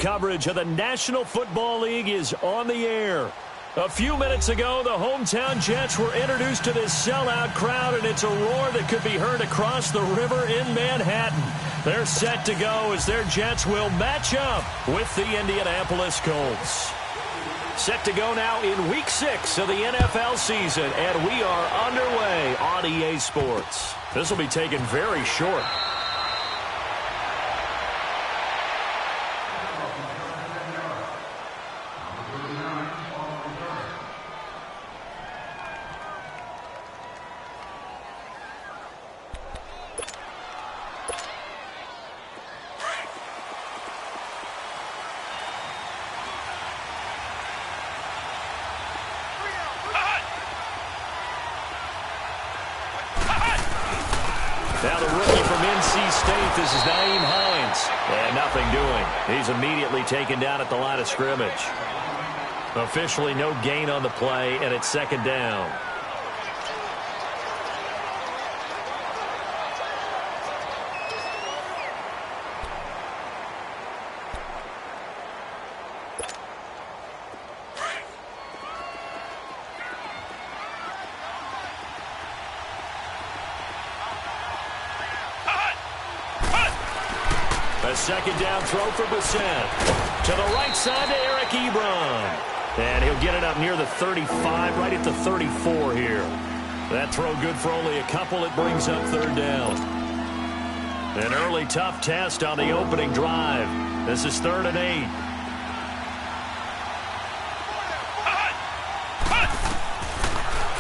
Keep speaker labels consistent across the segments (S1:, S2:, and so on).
S1: coverage of the National Football League is on the air. A few minutes ago, the hometown Jets were introduced to this sellout crowd, and it's a roar that could be heard across the river in Manhattan. They're set to go as their Jets will match up with the Indianapolis Colts. Set to go now in Week 6 of the NFL season, and we are underway on EA Sports. This will be taken very short.
S2: Now the rookie from NC State, this is Nyheim Hines. And nothing doing. He's immediately taken down at the line of scrimmage. Officially no gain on the play, and it's second down. A second down throw for Bissett. To the right side to Eric Ebron. And he'll get it up near the 35, right at the 34 here. That throw good for only a couple. It brings up third down. An early tough test on the opening drive. This is 3rd and 8.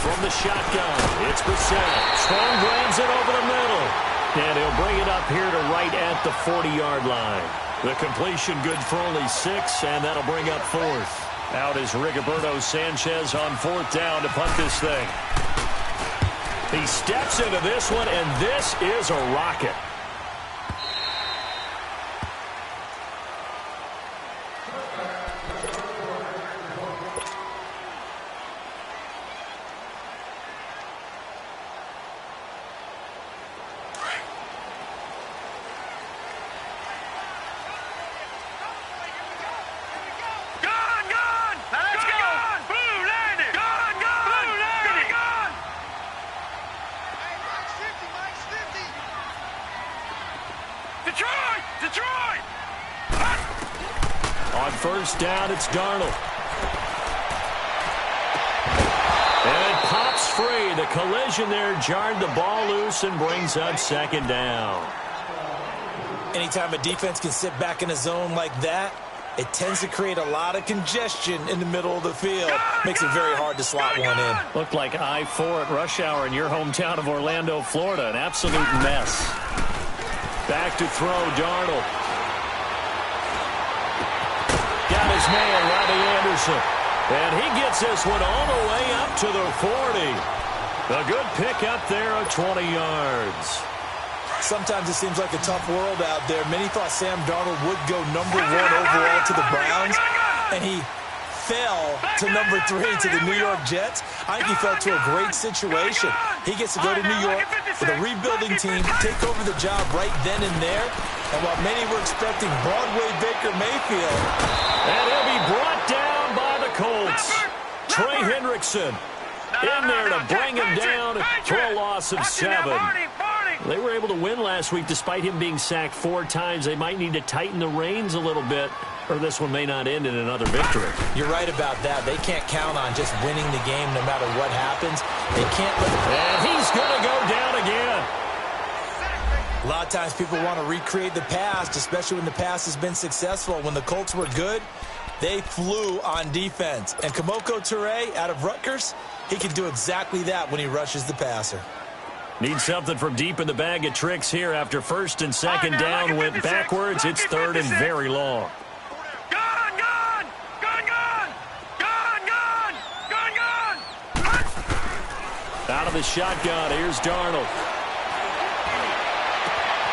S2: From the shotgun, it's Bissett. Strong grabs it over the middle. And he'll bring it up here to right at the 40-yard line. The completion good for only 6, and that'll bring up 4th. Out is Rigoberto Sanchez on 4th down to punt this thing. He steps into this one, and this is a rocket. On first down, it's Darnold. And it pops free. The collision there jarred the ball loose and brings up second down.
S3: Anytime a defense can sit back in a zone like that, it tends to create a lot of congestion in the middle of the field. Makes it very hard to slot one in.
S1: Looked like I-4 at rush hour in your hometown of Orlando, Florida. An absolute mess. Back to throw, Darnold. Got his man, Robbie Anderson. And he gets this one all the way up to the 40. A good pick up there of 20 yards.
S3: Sometimes it seems like a tough world out there. Many thought Sam Darnold would go number 1 overall to the Browns, and he fell to number 3 to the New York Jets. I think he fell to a great situation. He gets to go to New York with a rebuilding team, take over the job right then and there. And while many were expecting Broadway Baker Mayfield,
S1: and he'll be brought down by the Colts. Trey Hendrickson in there to bring him down for a loss of 7. They were able to win last week despite him being sacked 4 times. They might need to tighten the reins a little bit, or this one may not end in another victory.
S3: You're right about that. They can't count on just winning the game no matter what happens. They can't let it...
S1: And he's going to go down again.
S3: A lot of times people want to recreate the past, especially when the past has been successful. When the Colts were good, they flew on defense. And Kamoko Toure out of Rutgers, he can do exactly that when he rushes the passer.
S1: Need something from deep in the bag of tricks here after first and second down went backwards. It's 3rd and very long. Out of the shotgun, here's Darnold.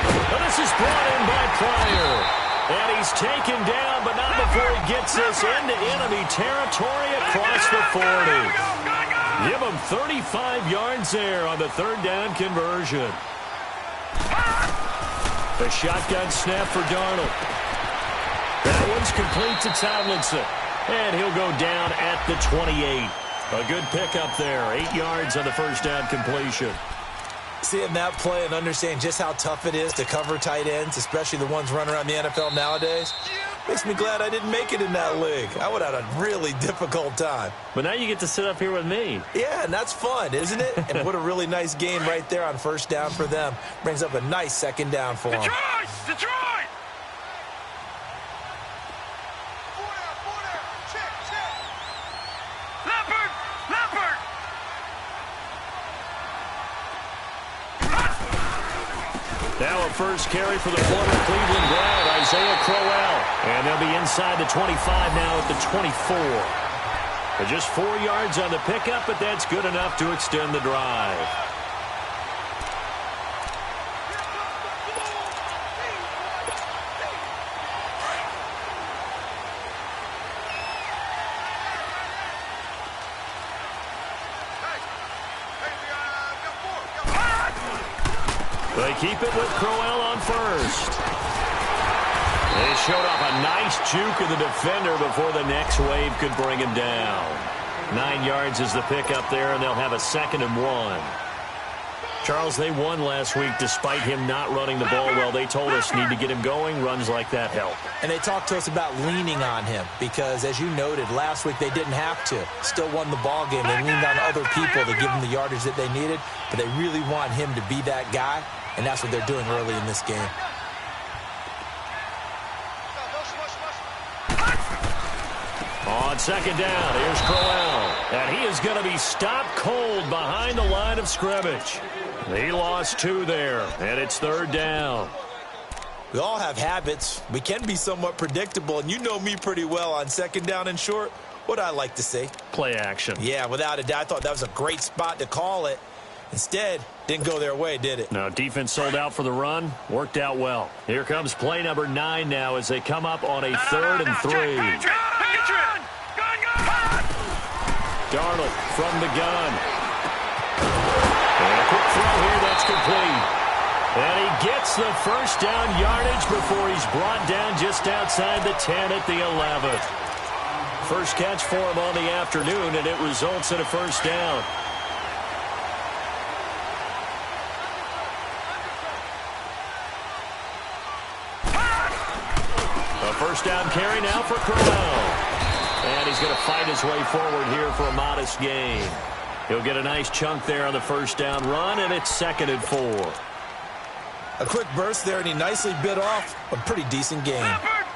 S1: Well, this is brought in by Pryor. And he's taken down, but not before he gets this into enemy territory across the 40. Give him 35 yards there on the 3rd down conversion. The shotgun snap for Darnold. That one's complete to Tomlinson. And he'll go down at the 28. A good pickup there. 8 yards on the first down completion.
S3: Seeing that play and understanding just how tough it is to cover tight ends, especially the ones running around the NFL nowadays, makes me glad I didn't make it in that league. I would have had a really difficult time.
S1: But now you get to sit up here with me.
S3: Yeah, and that's fun, isn't it? And what a really nice game right there on first down for them. Brings up a nice second down for them.
S2: Detroit!
S1: Now a first carry for the former Cleveland Brown, Isaiah Crowell. And they'll be inside the 25 now at the 24. But just 4 yards on the pickup, but that's good enough to extend the drive. They keep it with Crowell on first. They showed off a nice juke of the defender before the next wave could bring him down. 9 yards is the pickup there, and they'll have a 2nd and 1. Charles, they won last week despite him not running the ball well. They told us need to get him going. Runs like that help.
S3: And they talked to us about leaning on him because, as you noted, last week they didn't have to. Still won the ball game. They leaned on other people to give them the yardage that they needed, but they really want him to be that guy, and that's what they're doing early in this game.
S1: On second down, here's Crowell. And he is going to be stopped cold behind the line of scrimmage. He lost 2 there, and it's 3rd down.
S3: We all have habits. We can be somewhat predictable, and you know me pretty well on second down and short. What I like to say?
S1: Play action.
S3: Yeah, without a doubt. I thought that was a great spot to call it. Instead, didn't go their way, did it?
S1: No, defense sold out for the run. Worked out well. Here comes play number 9 now as they come up on a 3rd and 3. Darnold from the gun. And a quick throw here, that's complete. And he gets the first down yardage before he's brought down just outside the 10 at the 11th. First catch for him on the afternoon, and it results in a first down. A first down carry now for Crowell. And he's going to fight his way forward here for a modest gain. He'll get a nice chunk there on the first down run, and it's 2nd and 4.
S3: A quick burst there, and he nicely bit off a pretty decent game.
S2: Leopard!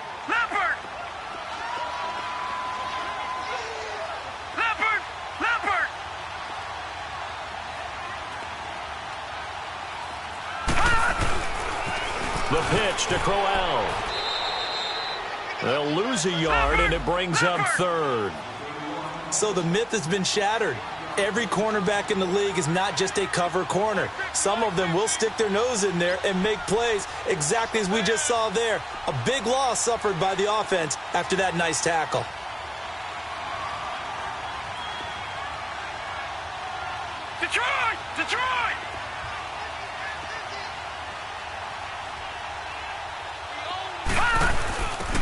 S1: The pitch to Crowell. They'll lose a yard, and it brings up 3rd.
S3: So the myth has been shattered. Every cornerback in the league is not just a cover corner. Some of them will stick their nose in there and make plays exactly as we just saw there. A big loss suffered by the offense after that nice tackle.
S2: Detroit!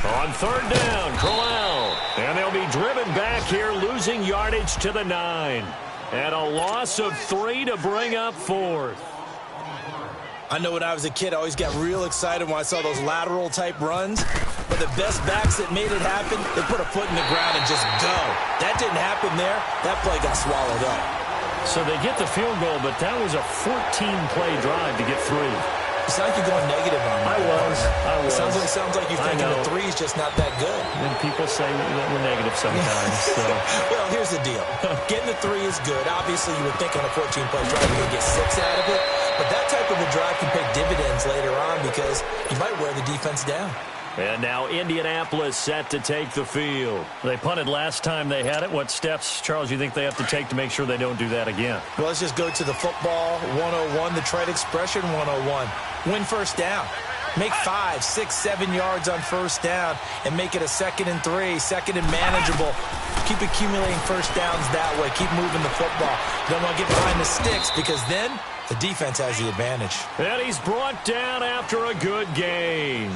S1: On 3rd down, Crowell. And they'll be driven back here, losing yardage to the 9. And a loss of 3 to bring up 4th.
S3: I know when I was a kid, I always got real excited when I saw those lateral-type runs. But the best backs that made it happen, they put a foot in the ground and just go. That didn't happen there. That play got swallowed up.
S1: So they get the field goal, but that was a 14-play drive to get through.
S3: It sounds like you're going negative on me.
S1: I was.
S3: It sounds like you're thinking the 3 is just not that good.
S1: And people say that we're negative sometimes. So.
S3: Well, here's the deal. Getting the 3 is good. Obviously, you would think on a 14-play drive you're going to get 6 out of it. But that type of a drive can pay dividends later on because you might wear the defense down.
S1: And now Indianapolis set to take the field. They punted last time they had it. What steps, Charles, you think they have to take to make sure they don't do that again?
S3: Well, let's just go to the football 101, the trade expression 101. Win first down. Make 5, 6, 7 yards on first down and make it a 2nd and 3, 2nd and manageable. Keep accumulating first downs that way. Keep moving the football. You don't want to get behind the sticks because then the defense has the advantage.
S1: And he's brought down after a good gain.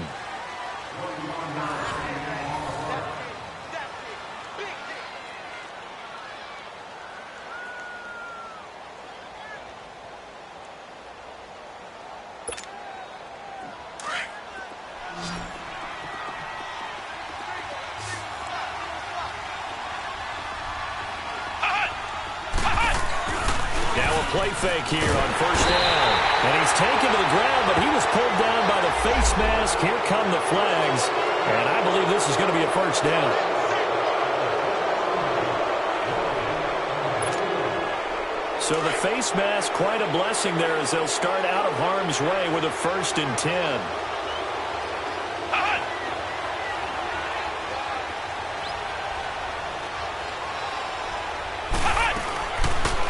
S1: play fake here on first down. And he's taken to the ground, but he was pulled down by the face mask. Here come the flags. And I believe this is going to be a first down. So the face mask, quite a blessing there as they'll start out of harm's way with a 1st and 10.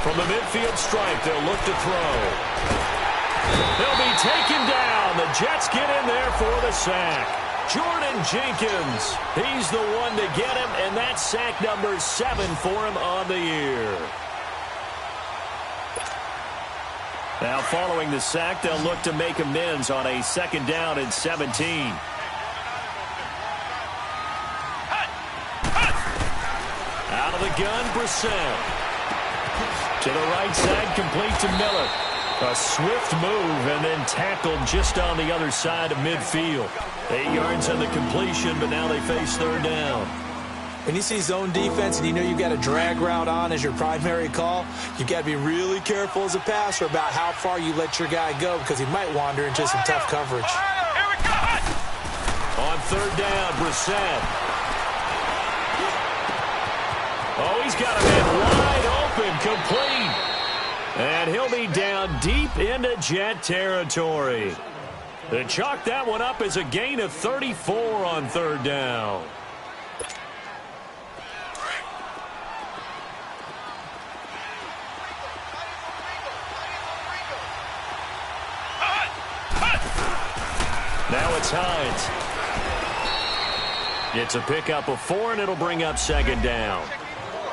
S1: From the midfield stripe, they'll look to throw. They'll be taken down. The Jets get in there for the sack. Jordan Jenkins, he's the one to get him, and that's sack number 7 for him on the year. Now following the sack, they'll look to make amends on a 2nd down and 17. Out of the gun, Brissett. To the right side, complete to Miller. A swift move and then tackled just on the other side of midfield. 8 yards on the completion, but now they face 3rd down.
S3: When you see zone defense and you know you've got a drag route on as your primary call, you've got to be really careful as a passer about how far you let your guy go because he might wander into some tough coverage.
S1: On 3rd down, Brissett. Oh, he's got a man wide open, complete. And he'll be down deep into Jet territory. They chalk that one up as a gain of 34 on 3rd down. Now it's Hines. It's a pickup of 4, and it'll bring up 2nd down.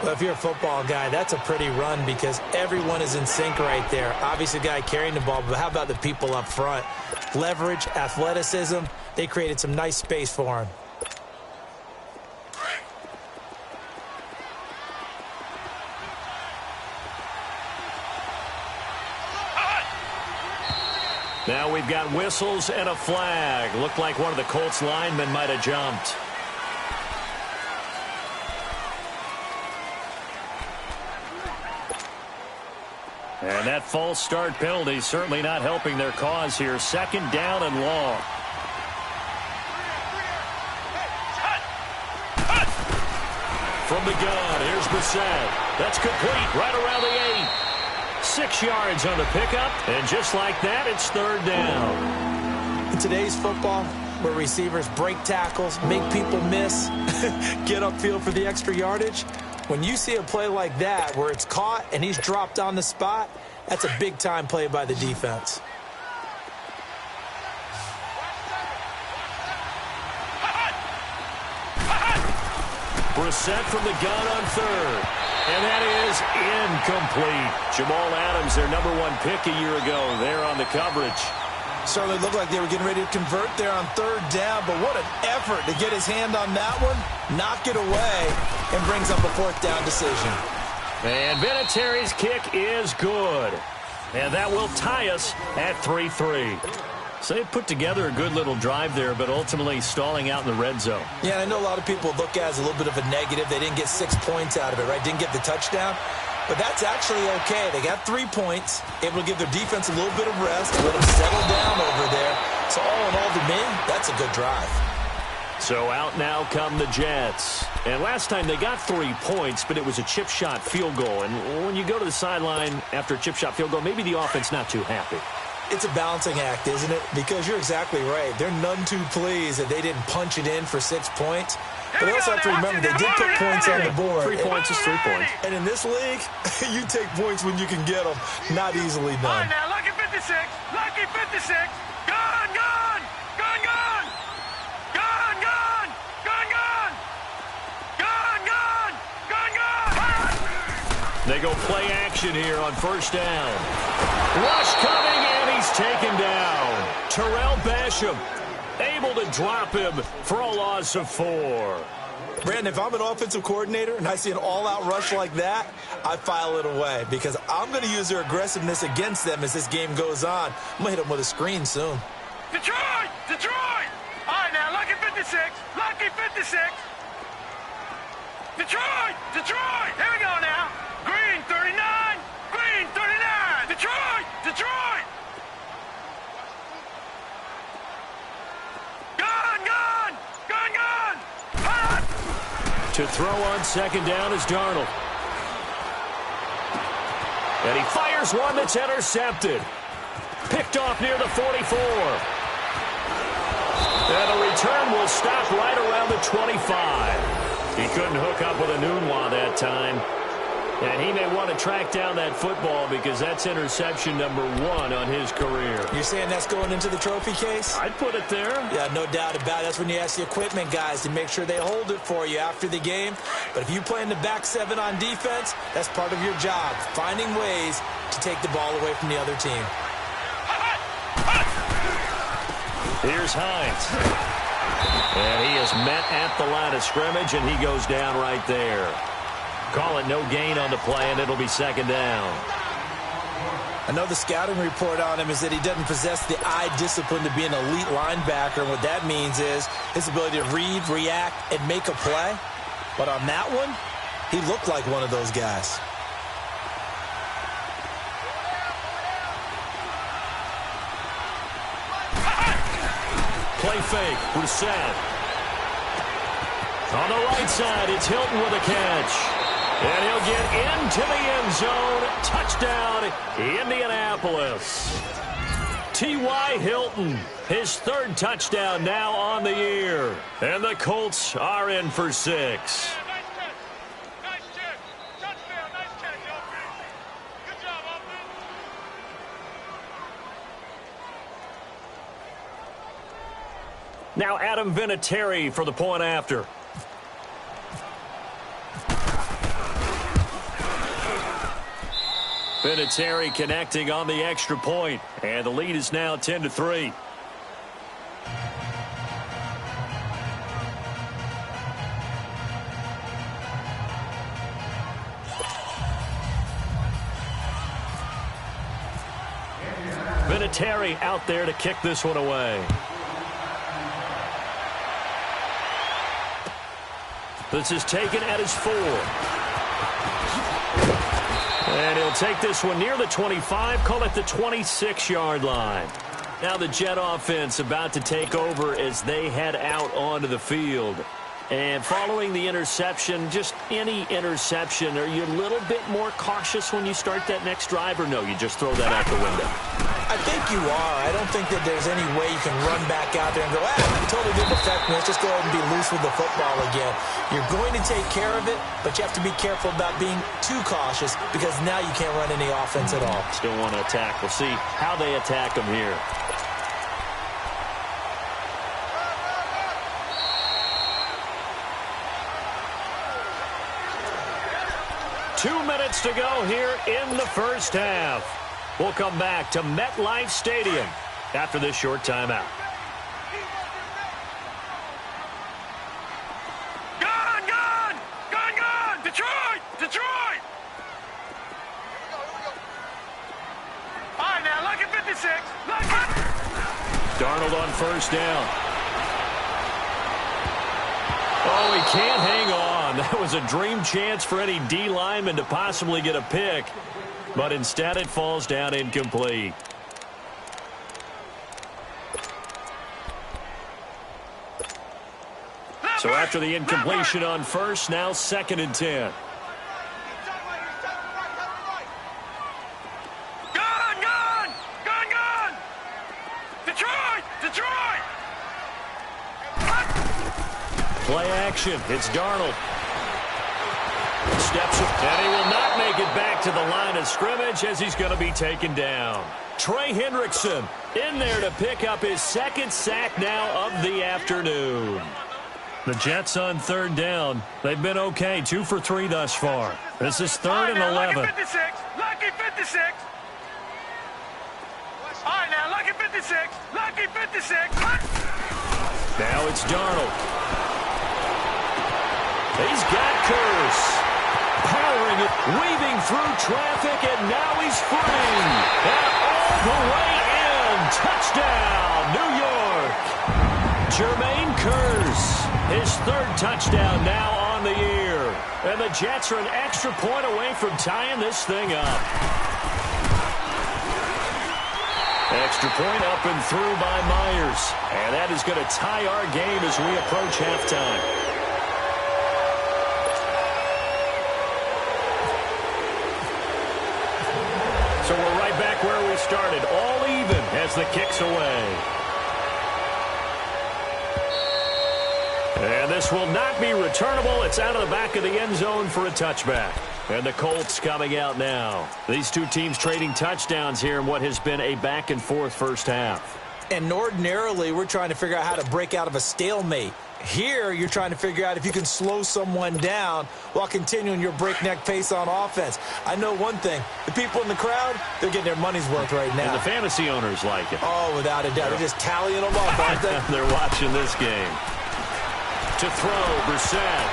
S3: Well, if you're a football guy, that's a pretty run because everyone is in sync right there. Obviously, the guy carrying the ball, but how about the people up front? Leverage, athleticism, they created some nice space for him.
S1: Now we've got whistles and a flag. Looked like one of the Colts linemen might have jumped. And that false start penalty certainly not helping their cause here. 2nd down and long. From the gun, here's Brissett. That's complete right around the 8. 6 yards on the pickup, and just like that, it's 3rd down.
S3: In today's football, where receivers break tackles, make people miss, get upfield for the extra yardage, when you see a play like that where it's caught and he's dropped on the spot, that's a big-time play by the defense.
S1: Brissett from the gun on 3rd. And that is incomplete. Jamal Adams, their number 1 pick a year ago, there on the coverage.
S3: Certainly looked like they were getting ready to convert there on 3rd down, but what an effort to get his hand on that one, knock it away, and brings up a 4th down decision.
S1: And Vinatieri's kick is good. And that will tie us at 3-3. So they put together a good little drive there, but ultimately stalling out in the red zone.
S3: Yeah, I know a lot of people look at it as a little bit of a negative. They didn't get 6 points out of it, right? Didn't get the touchdown. But that's actually okay. They got 3 points, able to give their defense a little bit of rest, let them settle down over there. So all in all, to me, that's a good drive.
S1: So out now come the Jets. And last time they got 3 points, but it was a chip shot field goal. And when you go to the sideline after a chip shot field goal, maybe the offense not too happy.
S3: It's a balancing act, isn't it? Because you're exactly right. They're none too pleased that they didn't punch it in for 6 points. But they also have to remember they did put points on the board.
S1: 3 points is 3 points.
S3: And in this league, you take points when you can get them. Not easily done.
S2: All right, now, lucky 56. Lucky 56. Gone, gone. Gone, gone. Gone, gone. Gone, gone. Gone, gone. Gone, gone.
S1: They go play action here on 1st down. Rush coming, and he's taken down. Terrell Basham able to drop him for a loss of 4.
S3: Brandon, if I'm an offensive coordinator and I see an all-out rush like that, I file it away because I'm going to use their aggressiveness against them as this game goes on. I'm going to hit them with a screen soon.
S2: Detroit! Detroit! All right, now, lucky 56. Lucky 56. Detroit! Detroit! Here we go now. Green 39. Green 39.
S1: To throw on second down is Darnold. And he fires one that's intercepted. Picked off near the 44. And the return will stop right around the 25. He couldn't hook up with a Nunwa that time. And he may want to track down that football because that's interception number 1 on his career.
S3: You're saying that's going into the trophy case?
S1: I'd put it there.
S3: Yeah, no doubt about it. That's when you ask the equipment guys to make sure they hold it for you after the game. But if you play in the back 7 on defense, that's part of your job, finding ways to take the ball away from the other team.
S1: Here's Hines. And he is met at the line of scrimmage, and he goes down right there. Call it no gain on the play, and it'll be second down.
S3: I know the scouting report on him is that he doesn't possess the eye discipline to be an elite linebacker. And what that means is his ability to read, react, and make a play. But on that one, he looked like one of those guys.
S1: Play fake. Brissett. On the right side, it's Hilton with a catch. And he'll get into the end zone. Touchdown, Indianapolis. T.Y. Hilton, his 3rd touchdown now on the year. And the Colts are in for 6. Now Adam Vinatieri for the point after. Vinatieri connecting on the extra point, and the lead is now 10-3. Vinatieri out there to kick this one away. This is taken at his 4. And he'll take this one near the 25, call it the 26-yard line. Now the Jet offense about to take over as they head out onto the field. And following the interception, just any interception, are you a little bit more cautious when you start that next drive, or no, you just throw that out the window?
S3: I think you are. I don't think that there's any way you can run back out there and go, it totally didn't affect me. Let's just go ahead and be loose with the football again. You're going to take care of it, but you have to be careful about being too cautious because now you can't run any offense at all.
S1: Still want to attack. We'll see how they attack them here. Two minutes to go here in the first half. We'll come back to MetLife Stadium after this short timeout.
S2: Gone! Detroit! All right, now, look at 56.
S1: Darnold on first down. Oh, he can't hang on. That was a dream chance for any D lineman to possibly get a pick. But instead it falls down incomplete. So after the incompletion on first, now 2nd and 10.
S2: Gone! Detroit!
S1: Play action. It's Darnold. Steps up, and he will not make it back to the line of scrimmage as he's going to be taken down. Trey Hendrickson in there to pick up his 2nd sack now of the afternoon. The Jets on 3rd down. They've been okay, 2 for 3 thus far. This is 3rd and 11.
S2: Lucky 56. All right, now, lucky 56.
S1: Now it's Darnold. He's got Curse. Powering it, weaving through traffic, and now he's free. And all the way in. Touchdown, New York. Jermaine Curse, his 3rd touchdown now on the year. And the Jets are an extra point away from tying this thing up. Extra point up and through by Myers. And that is going to tie our game as we approach halftime. as the kick's away. And this will not be returnable. It's out of the back of the end zone for a touchback. And the Colts coming out now. These two teams trading touchdowns here in what has been a back-and-forth first half.
S3: And ordinarily, we're trying to figure out how to break out of a stalemate. Here, you're trying to figure out if you can slow someone down while continuing your breakneck pace on offense. I know one thing. The people in the crowd, they're getting their money's worth right now.
S1: And the fantasy owners like it.
S3: Oh, without a doubt. They're just tallying them up, aren't they?
S1: They're watching this game. To throw, Brissett.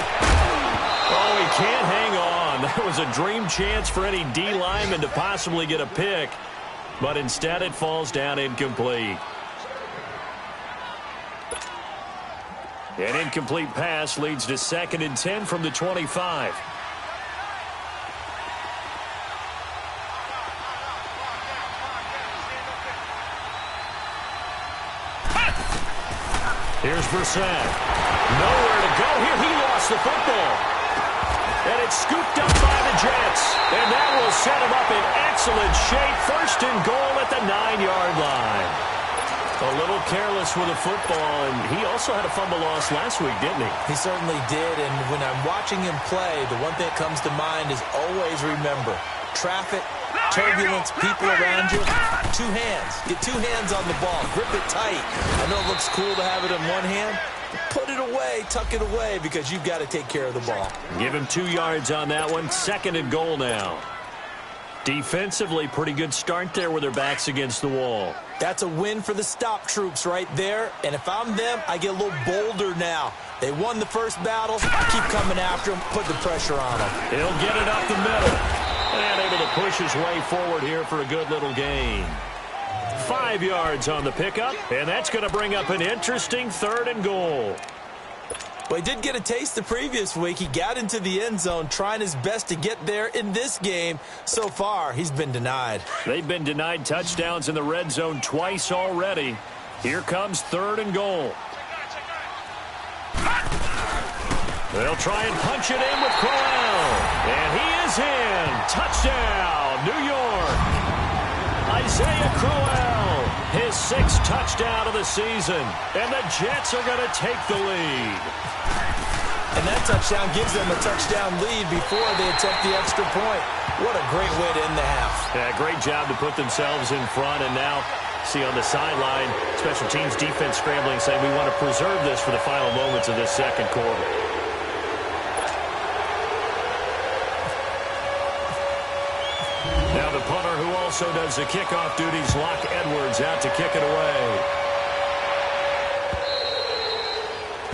S1: Oh, he can't hang on. That was a dream chance for any D lineman to possibly get a pick. But instead, it falls down incomplete. An incomplete pass leads to 2nd and 10 from the 25. Here's Brissett. Nowhere to go here. He lost the football. And it's scooped up by the Jets. And that will set him up in excellent shape. 1st and goal at the 9-yard line. A little careless with the football, and he also had a fumble loss last week, didn't he?
S3: He certainly did, and when I'm watching him play, the one thing that comes to mind is always remember, traffic, turbulence, people around you, 2 hands. Get 2 hands on the ball. Grip it tight. I know it looks cool to have it in one hand. Put it away, tuck it away, because you've got to take care of the ball.
S1: Give him 2 yards on that one. 2nd and goal now. Defensively, pretty good start there with their backs against the wall.
S3: That's a win for the stop troops right there. And if I'm them, I get a little bolder now. They won the first battle. Keep coming after them. Put the pressure on them.
S1: He'll get it up the middle. And able to push his way forward here for a good little gain. 5 yards on the pickup. And that's going to bring up an interesting 3rd and goal.
S3: Well, he did get a taste the previous week. He got into the end zone trying his best to get there in this game. So far, he's been denied.
S1: They've been denied touchdowns in the red zone twice already. Here comes 3rd and goal. They'll try and punch it in with Crowell. And he is in. Touchdown, New York. Isaiah Crowell, his 6th touchdown of the season. And the Jets are going to take the lead.
S3: And that touchdown gives them a touchdown lead before they attempt the extra point. What a great way to end the half.
S1: Yeah, great job to put themselves in front. And now, see on the sideline, special teams defense scrambling, saying we want to preserve this for the final moments of this 2nd quarter. Now the punter who also does the kickoff duties, Locke Edwards, out to kick it away.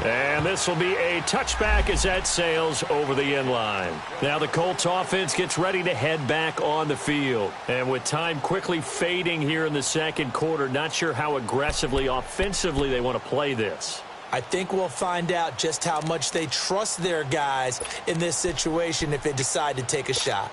S1: And this will be a touchback as that sails over the end line. Now the Colts offense gets ready to head back on the field. And with time quickly fading here in the 2nd quarter, not sure how aggressively, offensively they want to play this.
S3: I think we'll find out just how much they trust their guys in this situation if they decide to take a shot.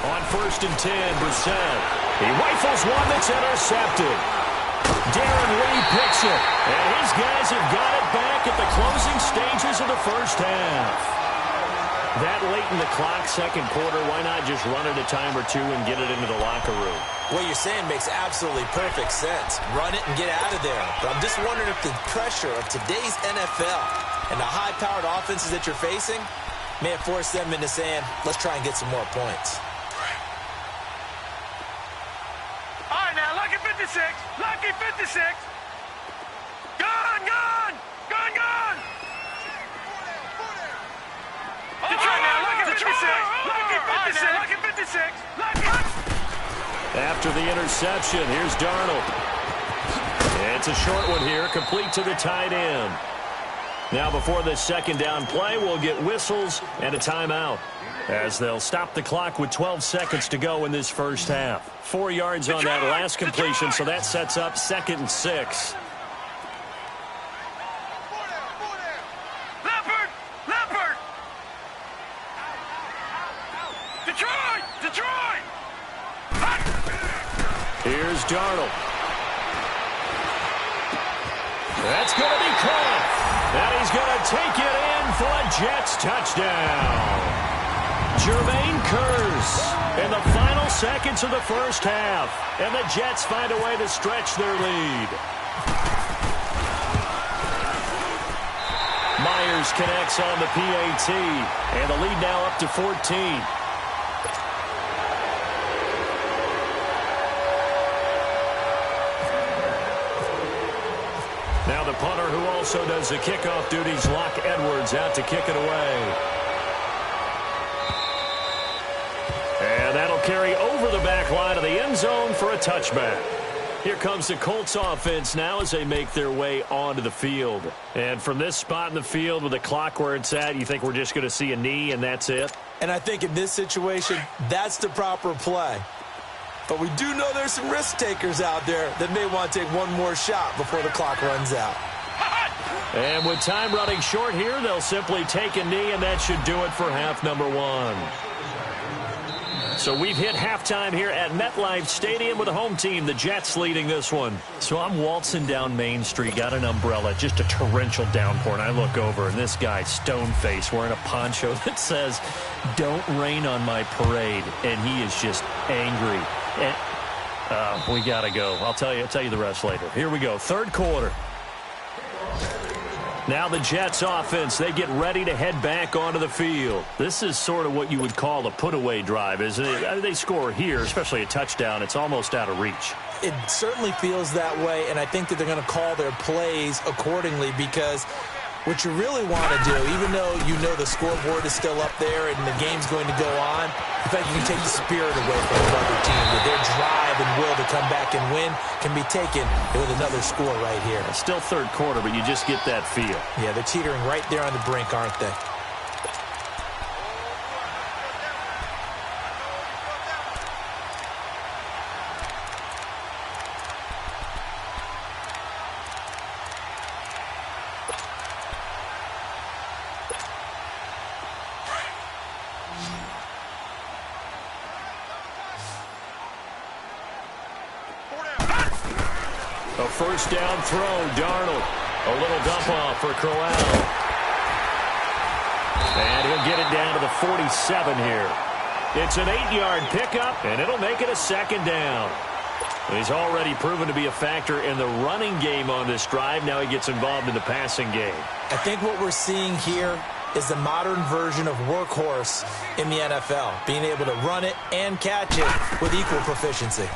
S1: On 1st and 10, Brissett. He rifles one that's intercepted. Darren Lee picks it. And his guys have got it back at the closing stages of the first half. That late in the clock, 2nd quarter, why not just run it a time or two and get it into the locker room?
S3: What you're saying makes absolutely perfect sense. Run it and get out of there. But I'm just wondering if the pressure of today's NFL and the high-powered offenses that you're facing may have forced them into saying, let's try and get some more points.
S2: All right, now, lucky 56. Lucky 56. Gone, gone. Gone, gone. All right, now, lucky 56. Lucky 56. Lucky 56. Lucky.
S1: After the interception, here's Darnold. It's a short one here, complete to the tight end. Now before this 2nd down play, we'll get whistles and a timeout, as they'll stop the clock with 12 seconds to go in this first half. 4 yards on that last completion, so that sets up 2nd and 6.
S2: Leopard! Leopard! Detroit! Detroit!
S1: Here's Darnold. That's going to be caught. And he's going to take it in for a Jets touchdown. Jermaine Kearse in the final seconds of the first half. And the Jets find a way to stretch their lead. Myers connects on the PAT. And the lead now up to 14. Now the punter who also does the kickoff duties, Locke Edwards, out to kick it away. And that'll carry over the back line of the end zone for a touchback. Here comes the Colts offense now as they make their way onto the field. And from this spot in the field with the clock where it's at, you think we're just going to see a knee and that's it?
S3: And I think in this situation, that's the proper play. But we do know there's some risk takers out there that may want to take one more shot before the clock runs out.
S1: And with time running short here, they'll simply take a knee, and that should do it for half number one. So we've hit halftime here at MetLife Stadium with the home team, the Jets, leading this one. So I'm waltzing down Main Street, got an umbrella, just a torrential downpour, and I look over, and this guy, stone-faced, wearing a poncho that says, "Don't rain on my parade," and he is just angry. And, we got to go. I'll tell you the rest later. Here we go, third quarter. Now the Jets offense, they get ready to head back onto the field. This is sort of what you would call a put-away drive, isn't it? They score here, especially a touchdown. It's almost out of reach.
S3: It certainly feels that way, and I think that they're going to call their plays accordingly because what you really want to do, even though you know the scoreboard is still up there and the game's going to go on, in fact, you can take the spirit away from the other team. That their drive and will to come back and win can be taken with another score right here.
S1: It's still third quarter, but you just get that feel.
S3: Yeah, they're teetering right there on the brink, aren't they?
S1: A first down throw, Darnold. A little dump off for Crowell. And he'll get it down to the 47 here. It's an 8-yard pickup, and it'll make it a second down. He's already proven to be a factor in the running game on this drive. Now he gets involved in the passing game.
S3: I think what we're seeing here is the modern version of workhorse in the NFL, being able to run it and catch it with equal proficiency.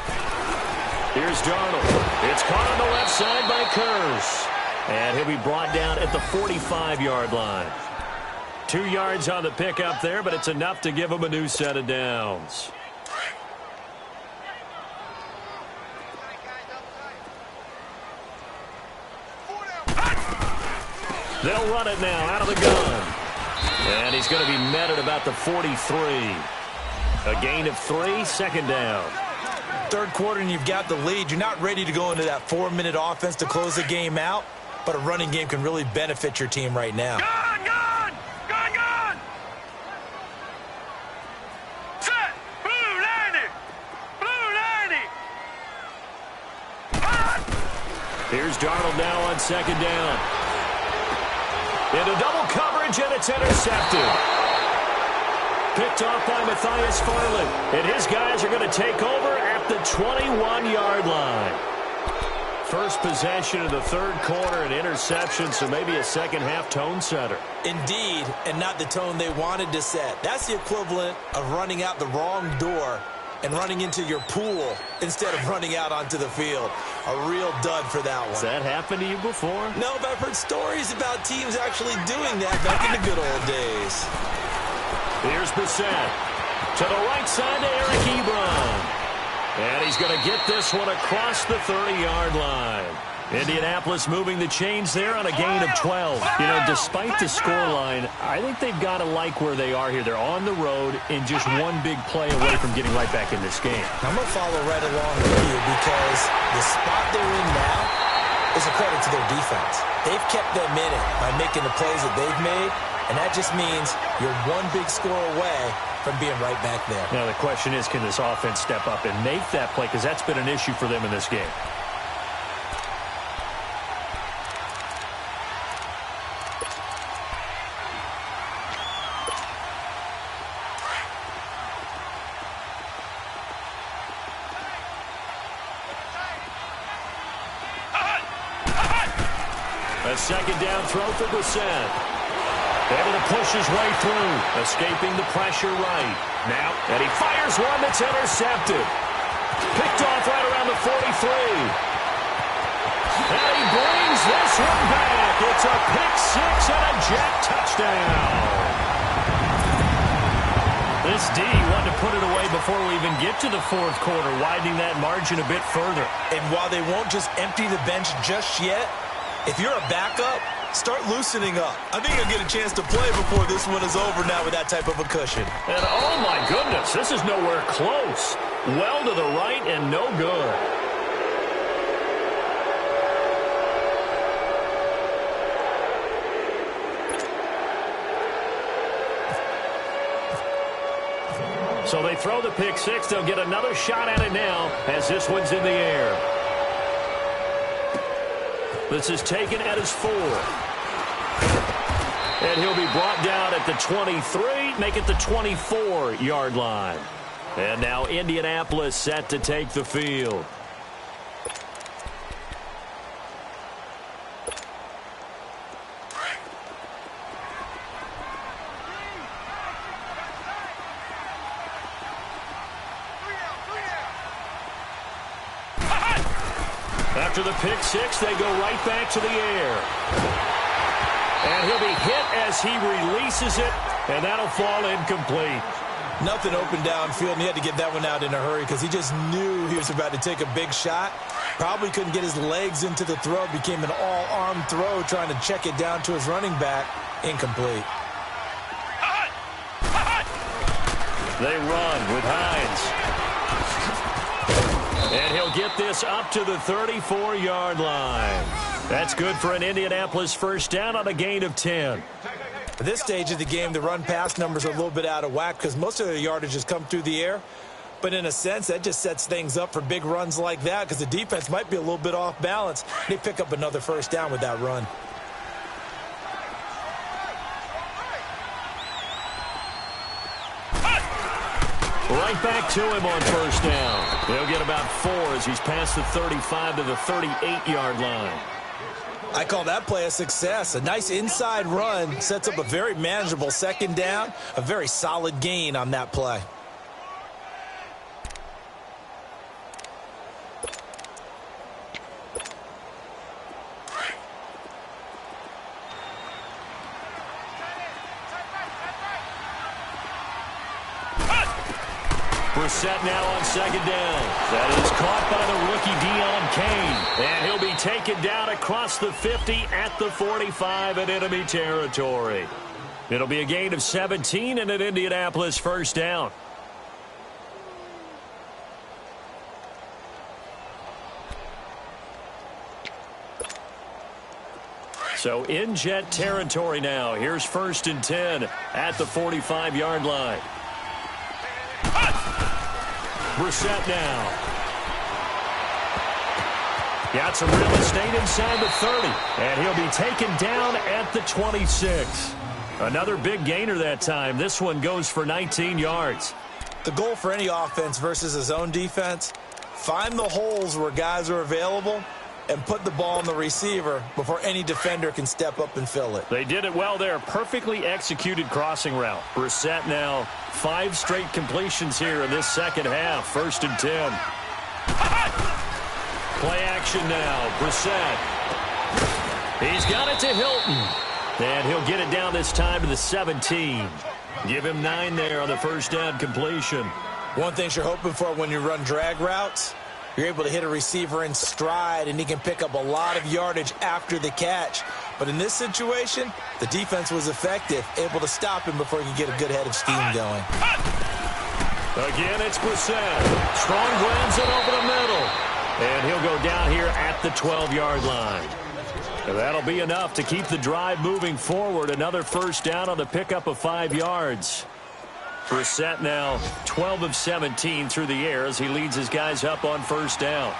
S1: Here's Darnold. It's caught on the left side by Kearse. And he'll be brought down at the 45-yard line. 2 yards on the pickup there, but it's enough to give him a new set of downs. They'll run it now out of the gun. And he's going to be met at about the 43. A gain of 3, second down.
S3: Third quarter and you've got the lead. You're not ready to go into that 4-minute offense to close the game out, but a running game can really benefit your team right now.
S2: Gun! Set! Blue 90! Blue 90!
S1: Here's Darnold now on second down. Into double coverage, and it's intercepted. Picked off by Matthias Farley. And his guys are going to take over at the 21-yard line. First possession of the third quarter, an interception, so maybe a second-half tone setter.
S3: Indeed, and not the tone they wanted to set. That's the equivalent of running out the wrong door and running into your pool instead of running out onto the field. A real dud for that one.
S1: Has that happened to you before?
S3: No, but I've heard stories about teams actually doing that back in the good old days.
S1: Here's Brissett. To the right side to Eric Ebron. And he's going to get this one across the 30-yard line. Indianapolis moving the chains there on a gain of 12. You know, despite the scoreline, I think they've got to like where they are here. They're on the road and just one big play away from getting right back in this game.
S3: I'm going to follow right along with you because the spot they're in now is a credit to their defense. They've kept them in it by making the plays that they've made, and that just means you're one big score away from being right back there.
S1: Now the question is, can this offense step up and make that play? Because that's been an issue for them in this game. A second down throw for Brissett. Able to push his way through, escaping the pressure right. Now, and he fires one that's intercepted. Picked off right around the 43. And he brings this one back. It's a pick six and a Jet touchdown. This D wanted to put it away before we even get to the fourth quarter, widening that margin a bit further.
S3: And while they won't just empty the bench just yet, if you're a backup, start loosening up. I think you'll get a chance to play before this one is over now with that type of a cushion.
S1: And oh my goodness, this is nowhere close. Well to the right and no good. So they throw the pick six. They'll get another shot at it now as this one's in the air. This is taken at his 4. And he'll be brought down at the 23, make it the 24-yard line. And now Indianapolis set to take the field. After the pick six, they go right back to the air. And he'll be hit as he releases it, and that'll fall incomplete.
S3: Nothing open downfield, and he had to get that one out in a hurry because he just knew he was about to take a big shot. Probably couldn't get his legs into the throw. Became an all-arm throw, trying to check it down to his running back. Incomplete.
S1: They run with Hines. And he'll get this up to the 34-yard line. That's good for an Indianapolis first down on a gain of 10.
S3: At this stage of the game, the run-pass numbers are a little bit out of whack because most of their yardage has come through the air. But in a sense, that just sets things up for big runs like that because the defense might be a little bit off balance. They pick up another first down with that run.
S1: Right back to him on first down. They'll get about 4 as he's past the 35 to the 38-yard line.
S3: I call that play a success. A nice inside run sets up a very manageable second down. A very solid gain on that play.
S1: Brissett now on second down. That is caught by the rookie Deon Cain. And he'll be taken down across the 50 at the 45 in enemy territory. It'll be a gain of 17 and an Indianapolis first down. So in Jet territory now. Here's first and 10 at the 45-yard line. Brissett now. Got some real estate inside the 30. And he'll be taken down at the 26. Another big gainer that time. This one goes for 19 yards.
S3: The goal for any offense versus his own defense, find the holes where guys are available and put the ball on the receiver before any defender can step up and fill it.
S1: They did it well there. Perfectly executed crossing route. Brissett now 5 straight completions here in this second half. First and 10. Play action now. Brissett. He's got it to Hilton. And he'll get it down this time to the 17. Give him 9 there on the first down completion.
S3: One thing you're hoping for when you run drag routes, you're able to hit a receiver in stride, and he can pick up a lot of yardage after the catch. But in this situation, the defense was effective, able to stop him before he could get a good head of steam going.
S1: Again, it's Brissett. Strong grabs it over the middle. And he'll go down here at the 12-yard line. And that'll be enough to keep the drive moving forward. Another first down on the pickup of 5 yards. Brissett now 12 of 17 through the air as he leads his guys up on first down.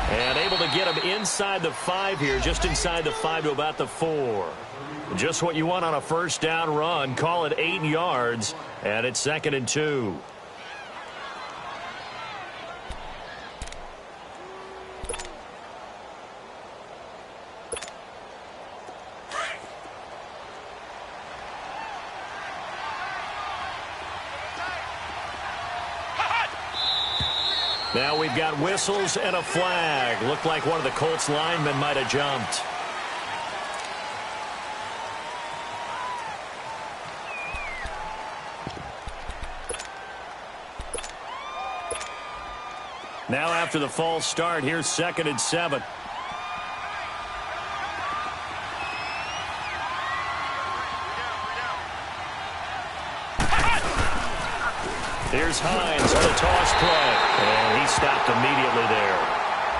S1: And able to get them inside the 5 here, just inside the 5 to about the 4. Just what you want on a first down run. Call it 8 yards, and it's 2nd and 2. Now we've got whistles and a flag. Looked like one of the Colts linemen might have jumped. Now after the false start, here's 2nd and 7. Here's Hines on the toss play, and he stopped immediately there.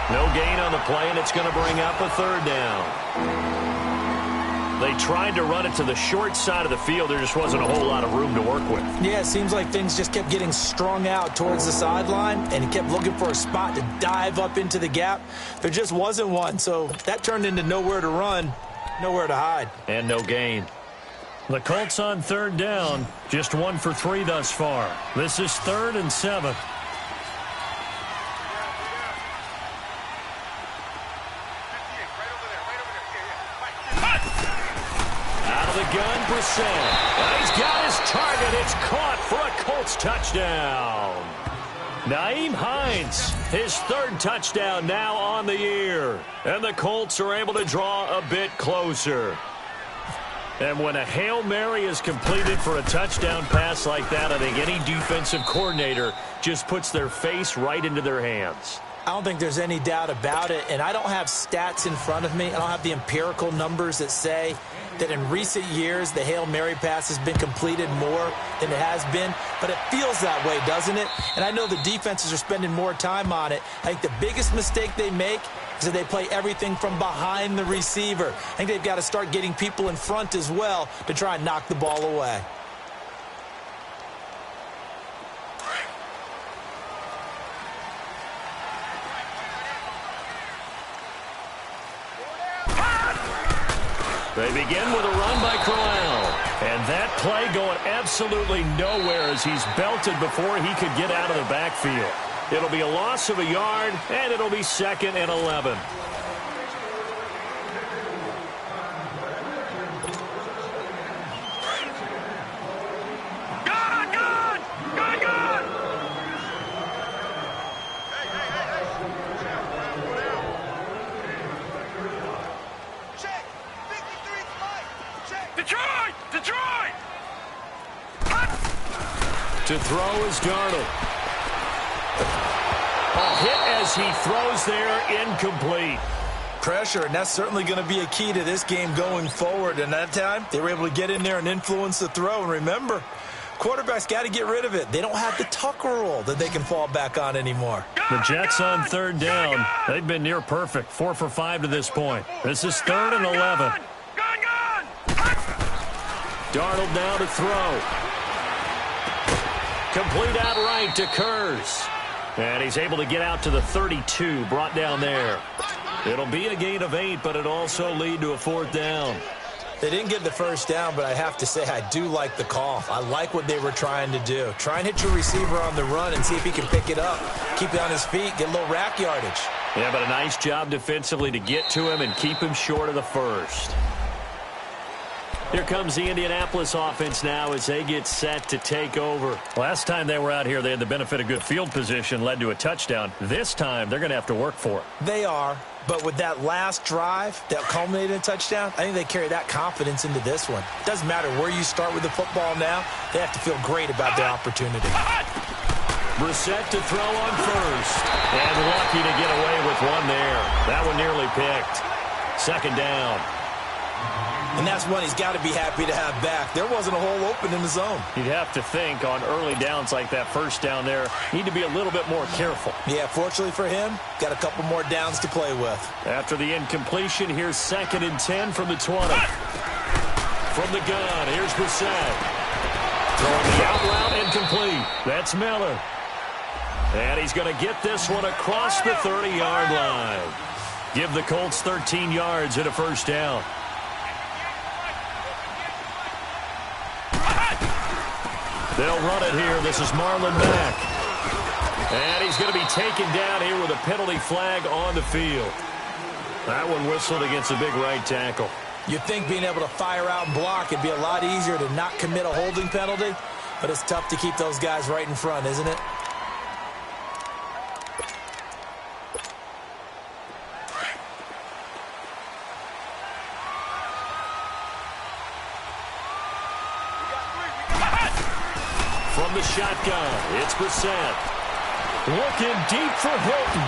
S1: No gain on the play, and it's going to bring up a 3rd down. They tried to run it to the short side of the field. There just wasn't a whole lot of room to work with.
S3: Yeah, it seems like things just kept getting strung out towards the sideline, and he kept looking for a spot to dive up into the gap. There just wasn't one, so that turned into nowhere to run, nowhere to hide.
S1: And no gain. The Colts on 3rd down, just 1 for 3 thus far. This is 3rd and 7. Out of the gun, Brissett. He's got his target. It's caught for a Colts touchdown. Nyheim Hines, his 3rd touchdown now on the year. And the Colts are able to draw a bit closer. And when a Hail Mary is completed for a touchdown pass like that, I think any defensive coordinator just puts their face right into their hands.
S3: I don't think there's any doubt about it, and I don't have stats in front of me. I don't have the empirical numbers that say that in recent years the Hail Mary pass has been completed more than it has been, but it feels that way, doesn't it? And I know the defenses are spending more time on it. I think the biggest mistake they make is that they play everything from behind the receiver. I think they've got to start getting people in front as well to try and knock the ball away.
S1: They begin with a run by Crowell. And that play going absolutely nowhere as he's belted before he could get out of the backfield. It'll be a loss of a yard, and it'll be 2nd and 11. To throw is Darnold. A hit as he throws there, incomplete.
S3: Pressure, and that's certainly going to be a key to this game going forward. And that time, they were able to get in there and influence the throw. And remember, quarterbacks got to get rid of it. They don't have the Tucker rule that they can fall back on anymore.
S1: The Jets on 3rd down. They've been near perfect, 4 for 5 to this point. This is 3rd and 11. Darnold now to throw. Complete outright to Kurz. And he's able to get out to the 32, brought down there. It'll be a gain of 8, but it also lead to a 4th down.
S3: They didn't get the first down, but I have to say I do like the call. I like what they were trying to do. Try and hit your receiver on the run and see if he can pick it up. Keep it on his feet, get a little rack yardage.
S1: Yeah, but a nice job defensively to get to him and keep him short of the first. Here comes the Indianapolis offense now as they get set to take over. Last time they were out here, they had the benefit of good field position, led to a touchdown. This time, they're going to have to work for it.
S3: They are, but with that last drive that culminated in a touchdown, I think they carry that confidence into this one. It doesn't matter where you start with the football now. They have to feel great about their opportunity.
S1: Brissett to throw on first. And lucky to get away with one there. That one nearly picked. 2nd down.
S3: And that's one he's got to be happy to have back. There wasn't a hole open in the zone.
S1: You'd have to think on early downs like that first down there, need to be a little bit more careful.
S3: Yeah, fortunately for him, got a couple more downs to play with.
S1: After the incompletion, here's 2nd and 10 from the 20. From the gun, here's Brissett. Throwing the out route incomplete. That's Miller. And he's going to get this one across the 30-yard line. Give the Colts 13 yards and a first down. They'll run it here. This is Marlon Mack. And he's going to be taken down here with a penalty flag on the field. That one whistled against a big right tackle.
S3: You'd think being able to fire out and block it'd be a lot easier to not commit a holding penalty, but it's tough to keep those guys right in front, isn't it?
S1: From the shotgun, it's Brissett. Looking deep for Hilton.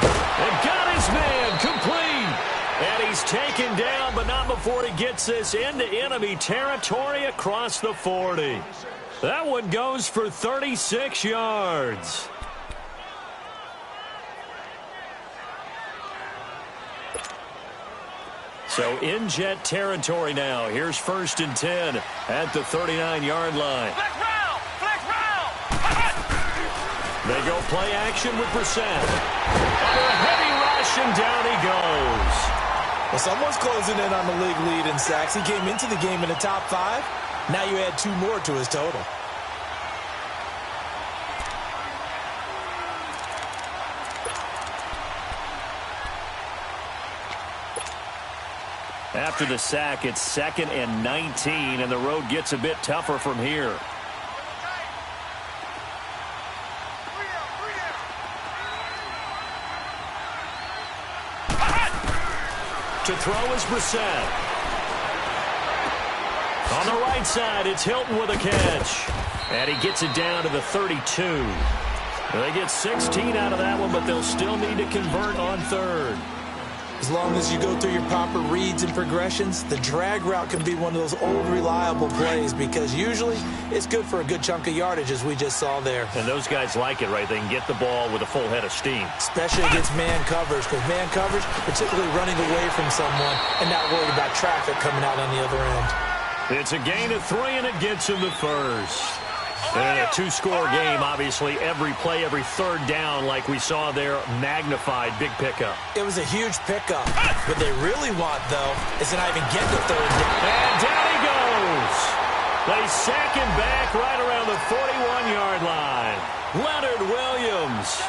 S1: And got his man complete. And he's taken down, but not before he gets this into enemy territory across the 40. That one goes for 36 yards. So in Jet territory now. Here's 1st and 10 at the 39-yard line. They go play action with Brissett. Under a heavy rush, and down he goes.
S3: Well, someone's closing in on the league lead in sacks. He came into the game in the top 5. Now you add 2 more to his total.
S1: After the sack, it's 2nd and 19, and the road gets a bit tougher from here. To throw is Brissett. On the right side, it's Hilton with a catch. And he gets it down to the 32. They get 16 out of that one, but they'll still need to convert on 3rd.
S3: As long as you go through your proper reads and progressions, the drag route can be one of those old reliable plays because usually it's good for a good chunk of yardage, as we just saw there.
S1: And those guys like it, right? They can get the ball with a full head of steam.
S3: Especially against man coverage, because man coverage, they're typically running away from someone and not worried about traffic coming out on the other end.
S1: It's a gain of 3, and it gets him the first. And a 2-score game, obviously, every play, every 3rd down, like we saw there, magnified, big pickup.
S3: It was a huge pickup. What they really want, though, is to not even get to 3rd down.
S1: And down he goes. They sack him back right around the 41-yard line. Leonard Williams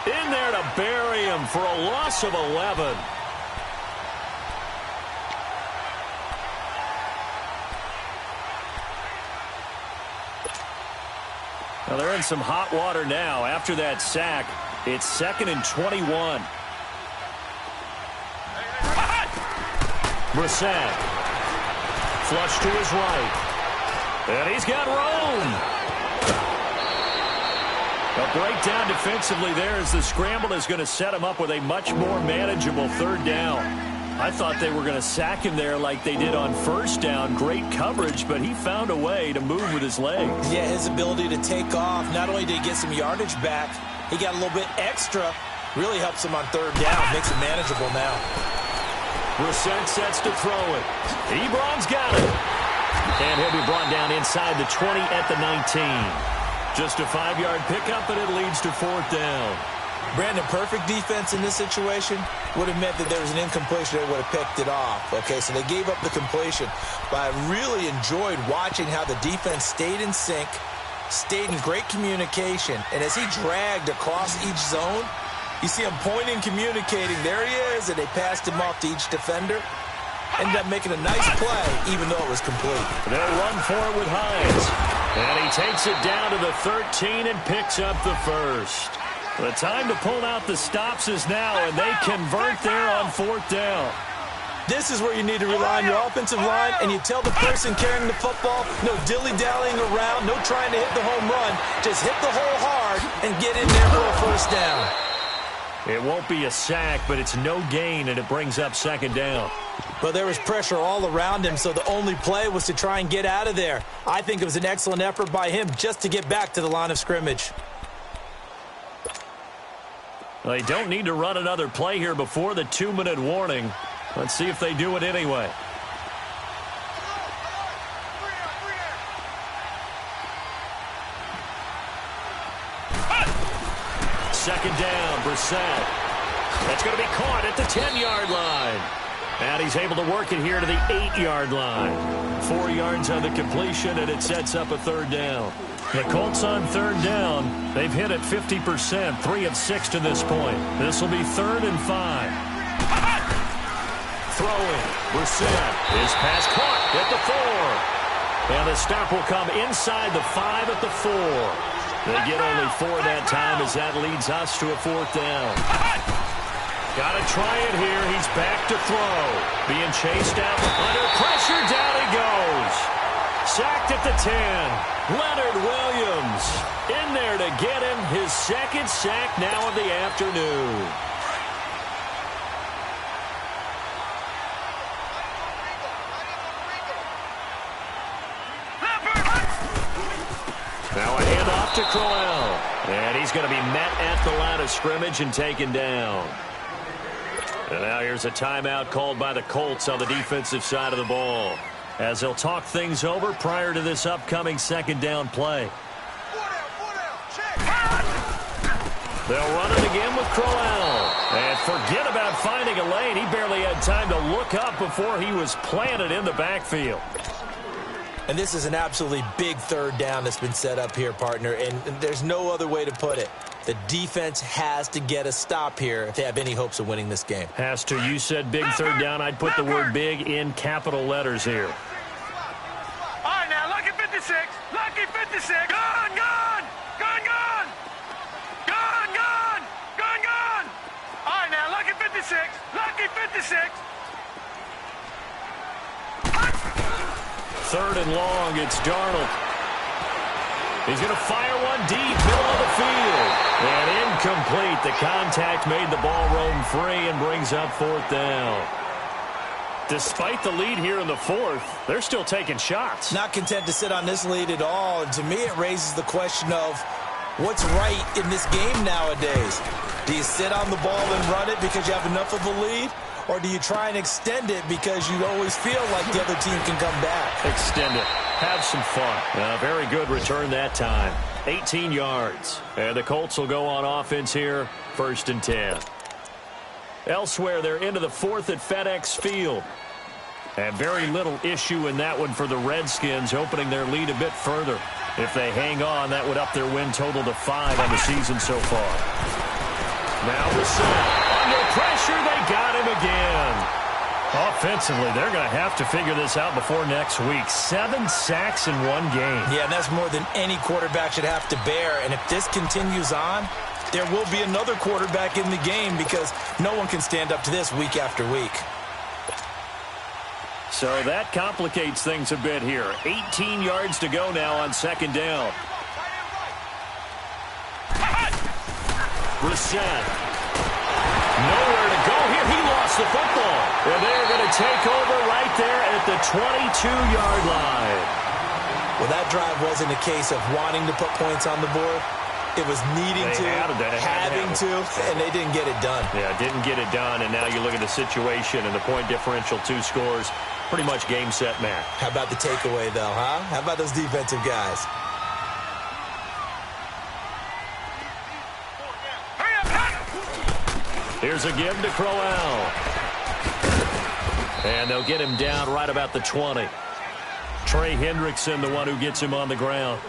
S1: in there to bury him for a loss of 11. Well, they're in some hot water now. After that sack, it's 2nd and 21. Brissett. Flush to his right. And he's got room. A breakdown defensively there as the scramble is going to set him up with a much more manageable 3rd down. I thought they were going to sack him there like they did on 1st down. Great coverage, but he found a way to move with his legs.
S3: Yeah, his ability to take off, not only did he get some yardage back, he got a little bit extra. Really helps him on 3rd down, makes it manageable now.
S1: Brissett sets to throw it. Ebron's got it. And he'll be brought down inside the 20 at the 19. Just a 5-yard pickup, and it leads to 4th down.
S3: Brandon, perfect defense in this situation would have meant that there was an incompletion. They would have picked it off. Okay, so they gave up the completion. But I really enjoyed watching how the defense stayed in sync, stayed in great communication. And as he dragged across each zone, you see him pointing, communicating. There he is, and they passed him off to each defender. Ended up making a nice play, even though it was complete.
S1: They'll run for it with Hines. And he takes it down to the 13 and picks up the first. The time to pull out the stops is now, and they convert there on 4th down.
S3: This is where you need to rely on your offensive line, and you tell the person carrying the football, no dilly-dallying around, no trying to hit the home run. Just hit the hole hard and get in there for a 1st down.
S1: It won't be a sack, but it's no gain, and it brings up 2nd down.
S3: But there was pressure all around him, so the only play was to try and get out of there. I think it was an excellent effort by him just to get back to the line of scrimmage.
S1: They don't need to run another play here before the 2-minute warning. Let's see if they do it anyway. Second down, Brissett. That's going to be caught at the 10-yard line. And he's able to work it here to the 8-yard line. 4 yards on the completion, and it sets up a third down. The Colts on third down. They've hit it 50%, 3 of 6 to this point. This will be 3rd and 5. Throwing. Brissett. His pass caught at the 4. And the stop will come inside the 5 at the 4. They get only 4 that time as that leads us to a 4th down. Got to try it here. He's back to throw. Being chased out. Under pressure. Down he goes. Sacked at the 10. Leonard Williams in there to get him. His 2nd sack now of the afternoon. Now a handoff to Crowell. And he's going to be met at the line of scrimmage and taken down. And now here's a timeout called by the Colts on the defensive side of the ball, as they'll talk things over prior to this upcoming 2nd down play. They'll run it again with Crowell. And forget about finding a lane. He barely had time to look up before he was planted in the backfield.
S3: And this is an absolutely big 3rd down that's been set up here, partner, and there's no other way to put it. The defense has to get a stop here if they have any hopes of winning this game.
S1: Has to. You said big 3rd down. I'd put the word big in capital letters here.
S2: All right, now, lucky 56. Lucky 56. Gone, gone. Gone, gone. Gone, gone. Gone, gone. All right, now, lucky 56. Lucky 56.
S1: 3rd and long. It's Darnold. He's going to fire one deep, middle of the field. And incomplete. The contact made the ball roam free and brings up 4th down. Despite the lead here in the 4th, they're still taking shots.
S3: Not content to sit on this lead at all. And to me, it raises the question of what's right in this game nowadays. Do you sit on the ball and run it because you have enough of a lead? Or do you try and extend it because you always feel like the other team can come back?
S1: Extend it. Have some fun. Very good return that time. 18 yards. And the Colts will go on offense here. 1st and 10. Elsewhere, they're into the 4th at FedEx Field. And very little issue in that one for the Redskins, opening their lead a bit further. If they hang on, that would up their win total to 5 on the season so far. Now Brissett. Under pressure, they got him again. Offensively, they're going to have to figure this out before next week. 7 sacks in one game.
S3: Yeah, and that's more than any quarterback should have to bear. And if this continues on, there will be another quarterback in the game because no one can stand up to this week after week.
S1: So that complicates things a bit here. 18 yards to go now on 2nd down. Brissett. Nowhere to go here. He lost the football. And they're going to take over right there at the 22-yard line.
S3: Well, that drive wasn't a case of wanting to put points on the board. It was needing to, having to, and they didn't get it done.
S1: Yeah, didn't get it done, and now you look at the situation and the point differential, 2 scores, pretty much game, set, match.
S3: How about the takeaway, though, huh? How about those defensive guys?
S1: Here's a give to Crowell. And they'll get him down right about the 20. Trey Hendrickson, the one who gets him on the ground.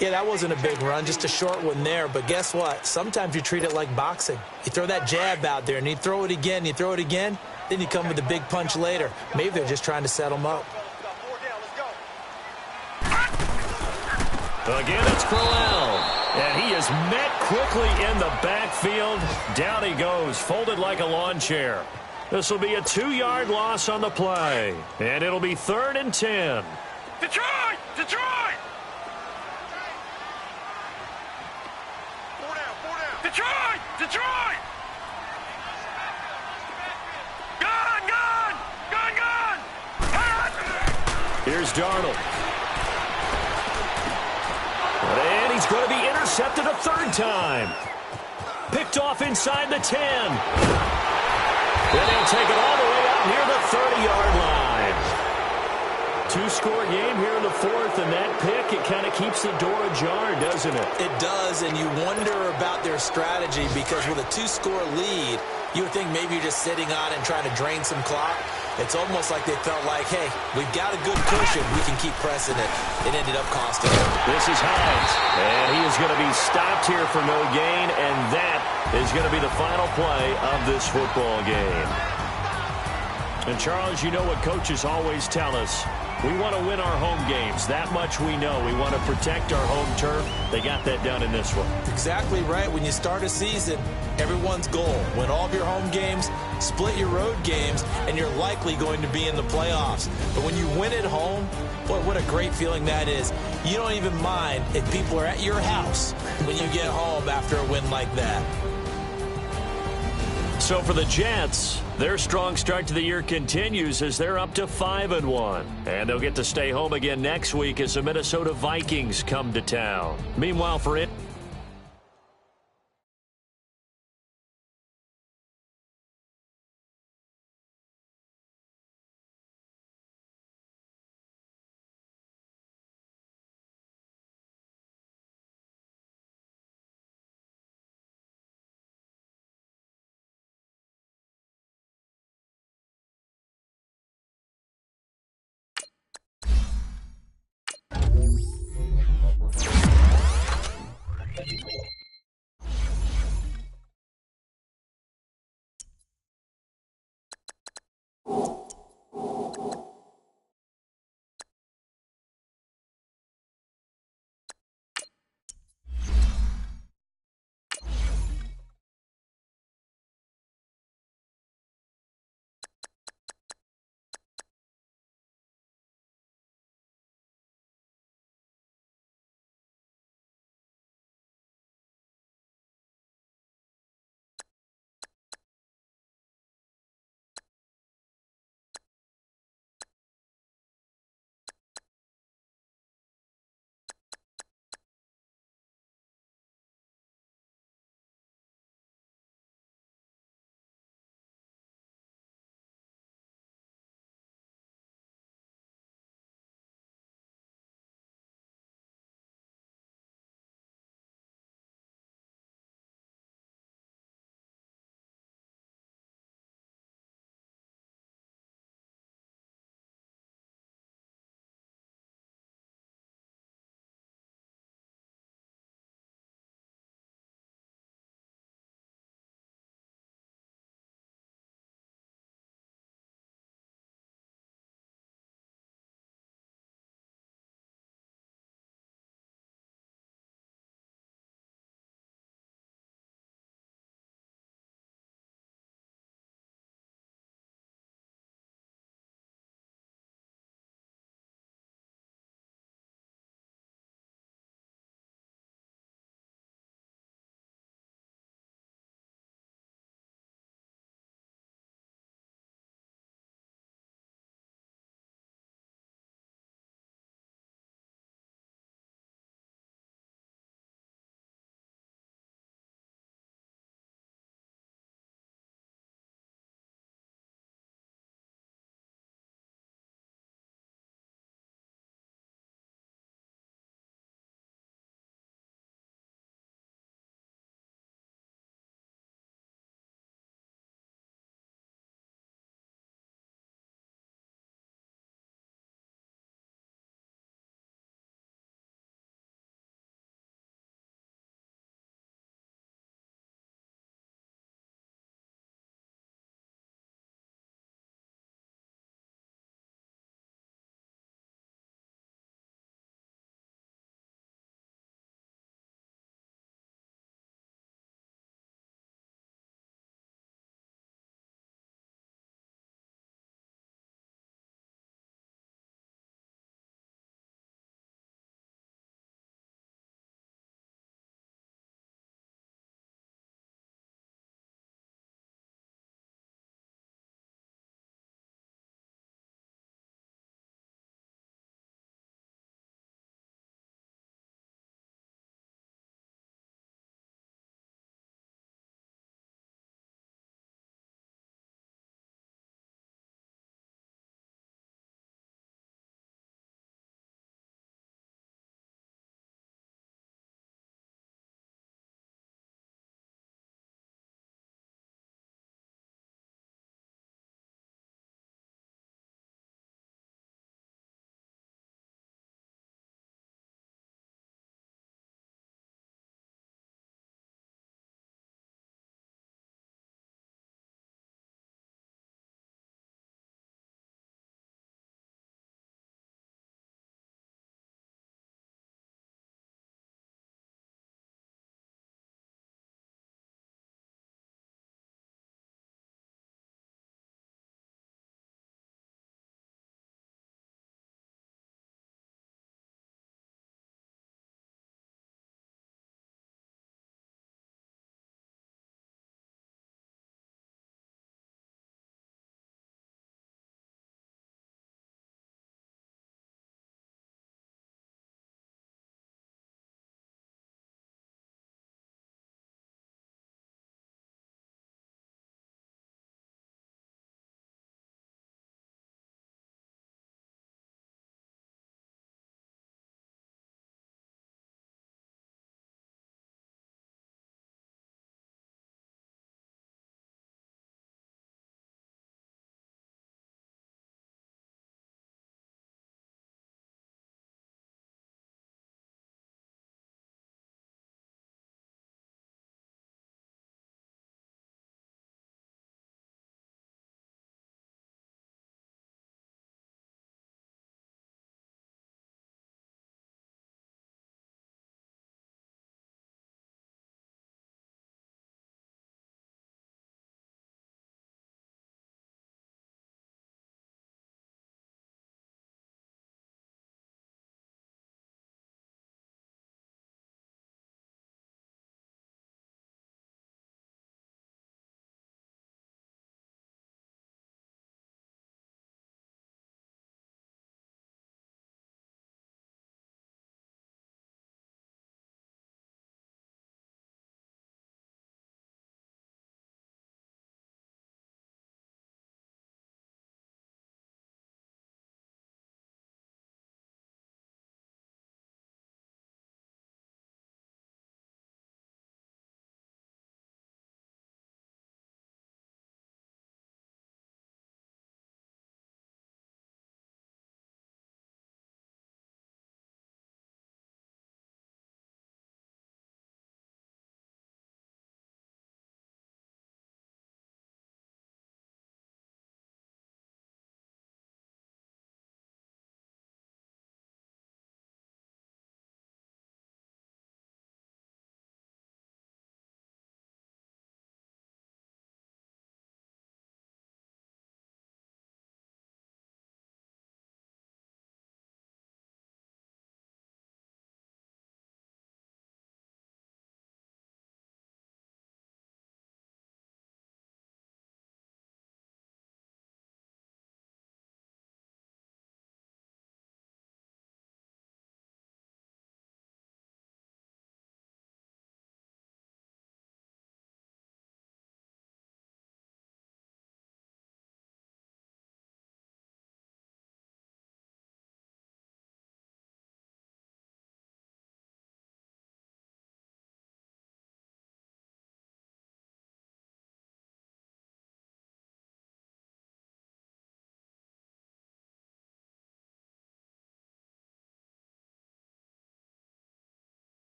S3: Yeah, that wasn't a big run, just a short one there. But guess what? Sometimes you treat it like boxing. You throw that jab out there, and you throw it again, you throw it again, then you come with a big punch later. Maybe they're just trying to set him up.
S1: Again, it's Crowell. And he is met quickly in the backfield. Down he goes, folded like a lawn chair. This will be a 2-yard loss on the play. And it'll be 3rd and 10.
S2: Detroit! Detroit! Detroit! Detroit! Gone! Gone! Gone! Gone!
S1: Here's Darnold. And he's going to be intercepted a 3rd time. Picked off inside the 10. Then he'll take it all the way out near the 30-yard line. 2-score game here in the 4th, and that pick, it kind of keeps the door ajar, doesn't it?
S3: It does, and you wonder about their strategy because with a 2-score lead, You would think maybe you're just sitting on it and trying to drain some clock. It's almost like they felt like, hey, we've got a good cushion. We can keep pressing it. It ended up costing them.
S1: This is Hines, and he is going to be stopped here for no gain, and that is going to be the final play of this football game. And, Charles, you know what coaches always tell us. We want to win our home games. That much we know. We want to protect our home turf. They got that done in this one.
S3: Exactly right. When you start a season, everyone's goal, win all of your home games, split your road games, and you're likely going to be in the playoffs. But when you win at home, boy, what a great feeling that is. You don't even mind if people are at your house when you get home after a win like that.
S1: So for the Jets, their strong start to the year continues as they're up to 5-1. And they'll get to stay home again next week as the Minnesota Vikings come to town. Meanwhile, for it.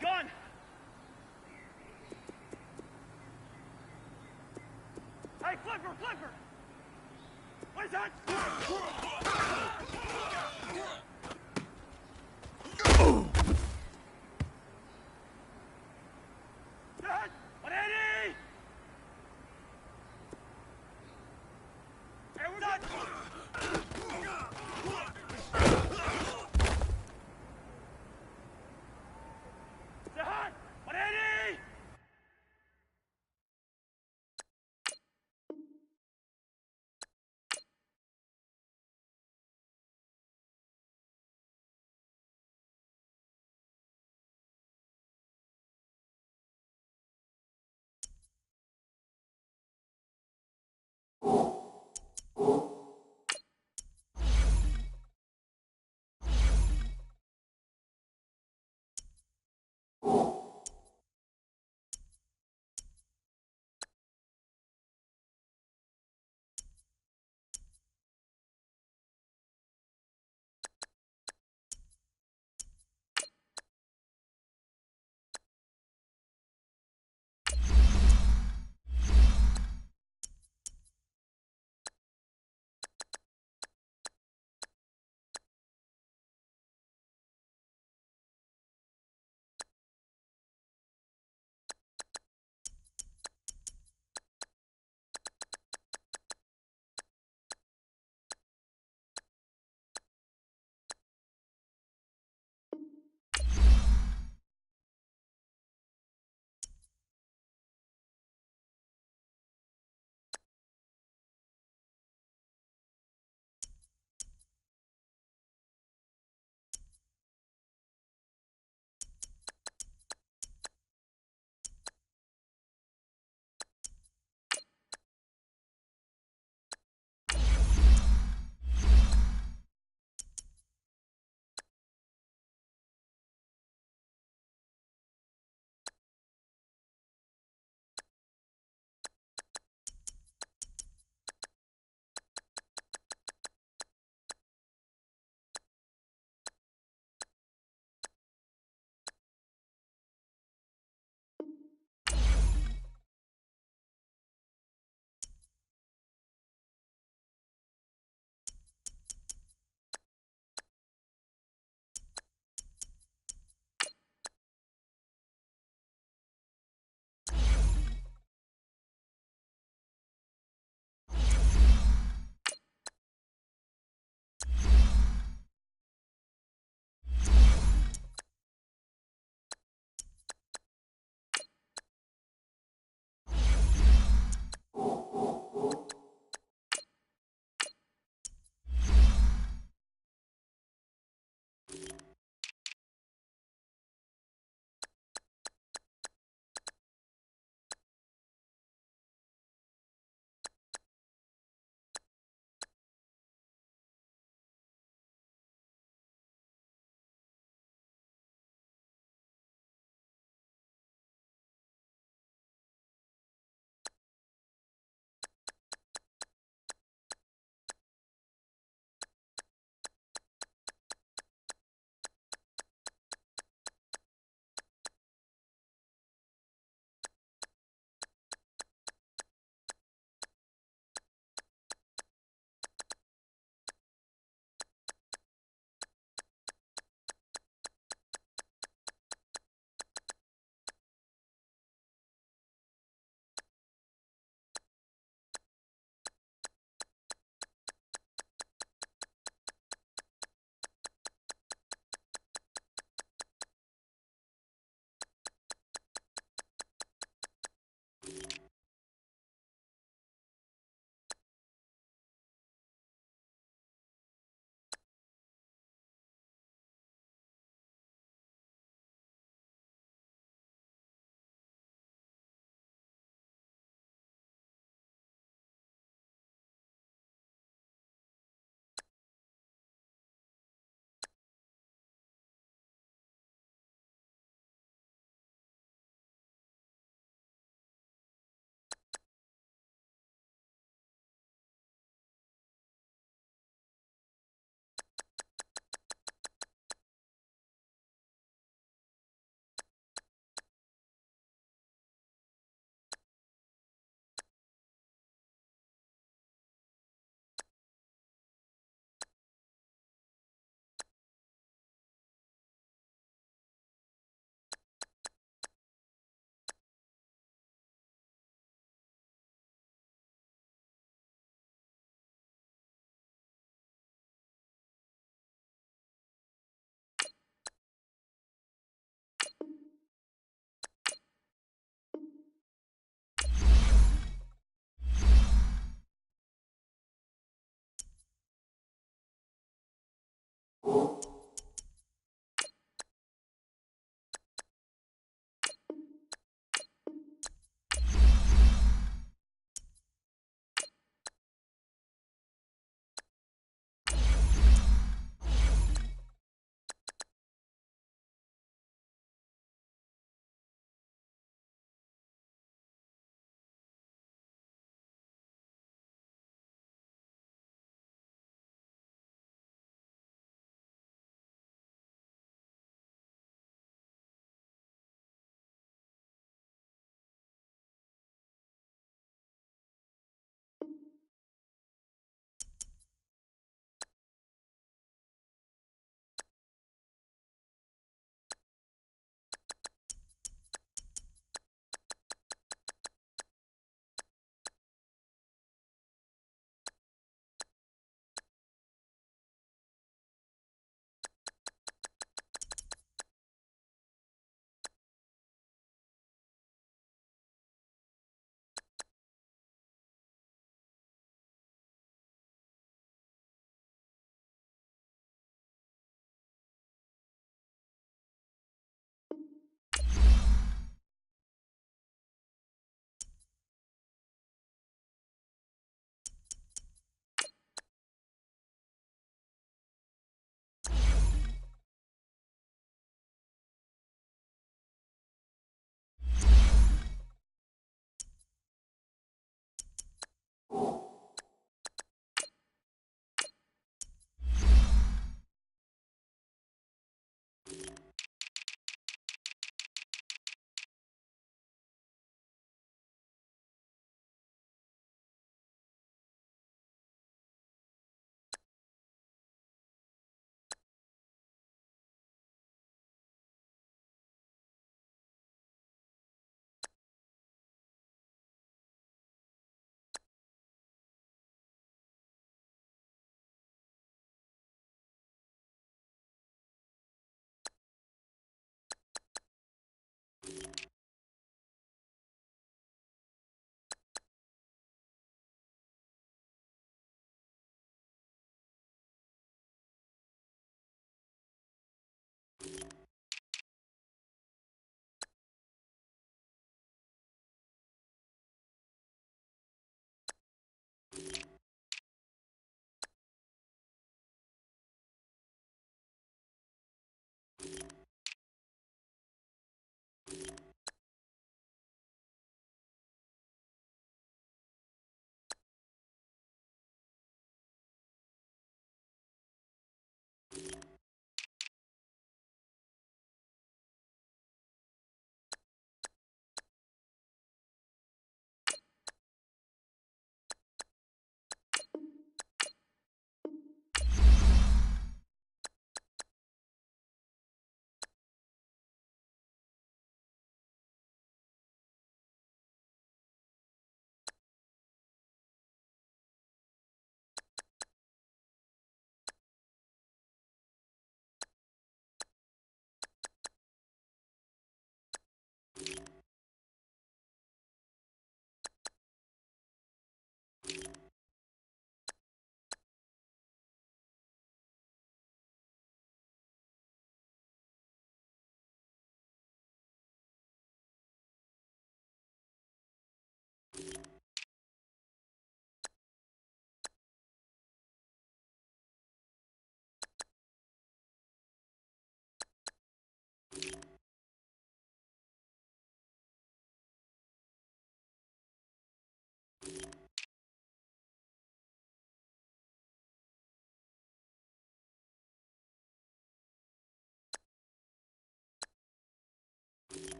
S2: Gun! Hey, flipper! What is that?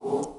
S2: you